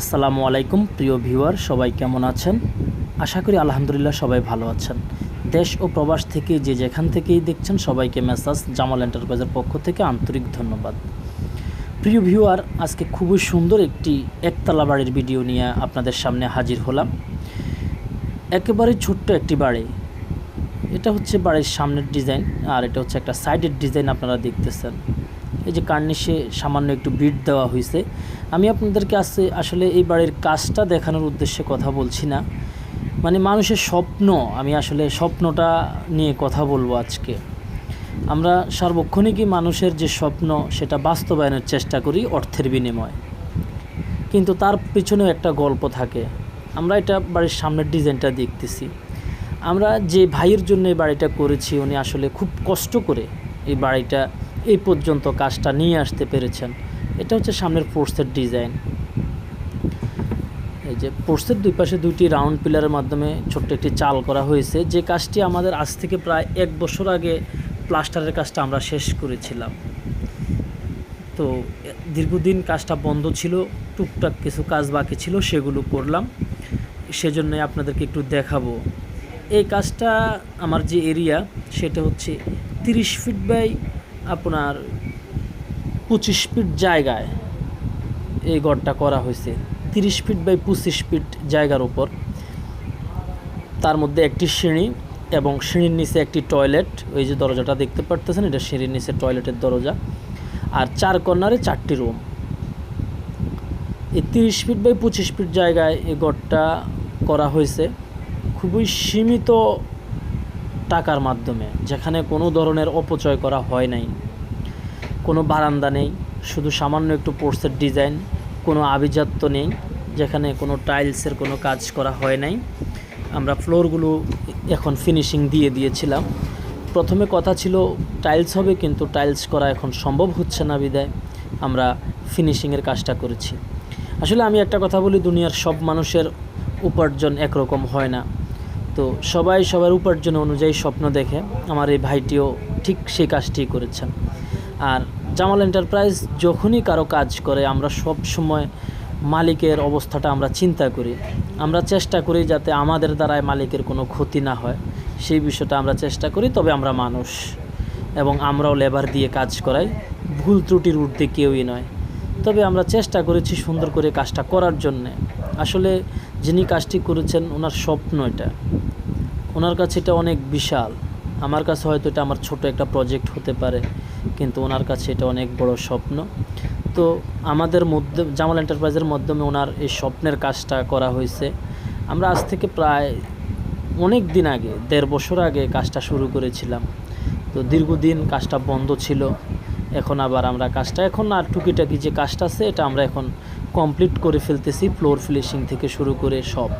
আসসালামু আলাইকুম প্রিয় ভিউয়ার, সবাই কেমন আছেন? আশা করি আলহামদুলিল্লাহ সবাই ভালো আছেন। দেশ ও প্রবাস থেকে যে যেখান থেকেই দেখছেন সবাইকে মেসাজ জামাল এন্টারপ্রাইজের পক্ষ থেকে আন্তরিক ধন্যবাদ। প্রিয় ভিউয়ার, আজকে খুবই সুন্দর একটি একতলা বাড়ির ভিডিও নিয়ে আপনাদের সামনে হাজির হলাম। একেবারে ছোট্ট একটি বাড়ি। এটা হচ্ছে বাড়ির সামনের ডিজাইন, আর এটা হচ্ছে একটা সাইডের ডিজাইন আপনারা দেখতেছেন। এই যে কার্নিশে সামান্য একটু বিট দেওয়া হয়েছে। আমি আপনাদেরকে আসলে এই বাড়ির কাজটা দেখানোর উদ্দেশ্যে কথা বলছি না, মানে মানুষের স্বপ্ন, আমি আসলে স্বপ্নটা নিয়ে কথা বলবো আজকে। আমরা সার্বক্ষণিকই মানুষের যে স্বপ্ন সেটা বাস্তবায়নের চেষ্টা করি অর্থের বিনিময়ে, কিন্তু তার পিছনেও একটা গল্প থাকে। আমরা এটা বাড়ির সামনের ডিজাইনটা দেখতেছি। আমরা যে ভাইয়ের জন্য এই বাড়িটা করেছি, উনি আসলে খুব কষ্ট করে এই বাড়িটা এই পর্যন্ত কাজটা নিয়ে আসতে পেরেছেন। এটা হচ্ছে সামনের পোর্সের ডিজাইন। এই যে পোর্সের দুই পাশে দুইটি রাউন্ড পিলারের মাধ্যমে ছোট্ট একটি চাল করা হয়েছে, যে কাজটি আমাদের আজ থেকে প্রায় 1 বছর আগে প্লাস্টারের কাজটা আমরা শেষ করেছিলাম। তো দীর্ঘদিন কাজটা বন্ধ ছিল, টুকটাক কিছু কাজ বাকি ছিল, সেগুলো করলাম। সেজন্যই আপনাদেরকে একটু দেখাবো। এই কাজটা আমার যে এরিয়া সেটা হচ্ছে 30 ফিট বাই আপনার 25 ফিট জায়গায় এই ঘরটা করা হয়েছে। 30 ফিট বাই 25 ফিট জায়গার উপর, তার মধ্যে একটি সিঁড়ি এবং সিঁড়ির নিচে একটি টয়লেট। ওই যে দরজাটা দেখতে পারতেছেন, এটা সিঁড়ির নিচে টয়লেটের দরজা, আর 4 কর্নারে 4টি রুম। এই 30 ফিট বাই 25 ফিট জায়গায় এই ঘরটা করা হয়েছে খুবই সীমিত টাকার মাধ্যমে, যেখানে কোনো ধরনের অপচয় করা হয় নাই। কোনো বারান্দা নেই, শুধু সামান্য একটু পোর্সের ডিজাইন, কোনো আভিজাত্য নেই, যেখানে কোনো টাইলসের কোনো কাজ করা হয় নাই। আমরা ফ্লোরগুলো এখন ফিনিশিং দিয়ে দিয়েছিলাম। প্রথমে কথা ছিল টাইলস হবে, কিন্তু টাইলস করা এখন সম্ভব হচ্ছে না, বিদায় আমরা ফিনিশিংয়ের কাজটা করেছি। আসলে আমি একটা কথা বলি, দুনিয়ার সব মানুষের উপার্জন একরকম হয় না। তো সবাই সবার উপার্জন অনুযায়ী স্বপ্ন দেখে। আমার এই ভাইটিও ঠিক সেই কাজটি করেছেন। আর জামাল এন্টারপ্রাইজ যখনই কারো কাজ করে, আমরা সব সময় মালিকের অবস্থাটা আমরা চিন্তা করি। আমরা চেষ্টা করি যাতে আমাদের দ্বারায় মালিকের কোনো ক্ষতি না হয়, সেই বিষয়টা আমরা চেষ্টা করি। তবে আমরা মানুষ এবং আমরাও লেবার দিয়ে কাজ করাই, ভুল ত্রুটির ঊর্ধ্বে কেউই নয়। তবে আমরা চেষ্টা করেছি সুন্দর করে কাজটা করার জন্যে। আসলে যিনি কাজটি করেছেন, ওনার স্বপ্ন এটা, ওনার কাছে এটা অনেক বিশাল। আমার কাছে হয়তো এটা আমার ছোট একটা প্রজেক্ট হতে পারে, কিন্তু ওনার কাছে এটা অনেক বড় স্বপ্ন। তো আমাদের মধ্যে জামাল এন্টারপ্রাইজের মাধ্যমে ওনার এই স্বপ্নের কাজটা করা হয়েছে। আমরা আজ থেকে প্রায় অনেক দিন আগে, 1.5 বছর আগে কাজটা শুরু করেছিলাম। তো দীর্ঘদিন কাজটা বন্ধ ছিল, এখন আবার আমরা কাজটা, এখন আর টুকিটাকি যে কাজটা আছে এটা আমরা এখন কমপ্লিট করে ফেলতেছি, ফ্লোর ফিনিশিং থেকে শুরু করে সব।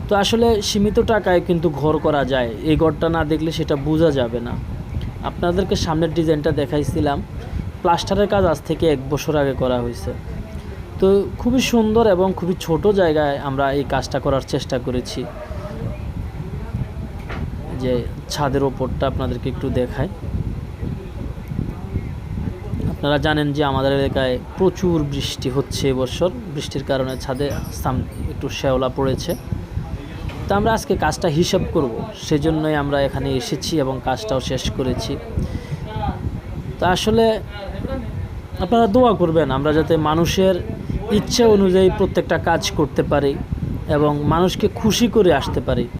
তো আসলে সীমিত টাকায় কিন্তু ঘর করা যায়, এই ঘরটা না দেখলে সেটা বোঝা যাবে না। আপনাদেরকে সামনের ডিজাইনটা দেখাইছিলাম। প্লাস্টারের কাজ আজ থেকে 1 বছর আগে করা হয়েছে। তো খুবই সুন্দর এবং খুবই ছোট জায়গায় আমরা এই কাজটা করার চেষ্টা করেছি। যে ছাদের ওপরটা আপনাদেরকে একটু দেখাই। আপনারা জানেন যে আমাদের এলাকায় প্রচুর বৃষ্টি হচ্ছে এবছর, বৃষ্টির কারণে ছাদে একটু শ্যাওলা পড়েছে। তো আমরা আজকে কাজটা হিসাব করব, সেজন্যই আমরা এখানে এসেছি এবং কাজটাও শেষ করেছি। তো আসলে আপনারা দোয়া করবেন আমরা যাতে মানুষের ইচ্ছা অনুযায়ী প্রত্যেকটা কাজ করতে পারি এবং মানুষকে খুশি করে আসতে পারি।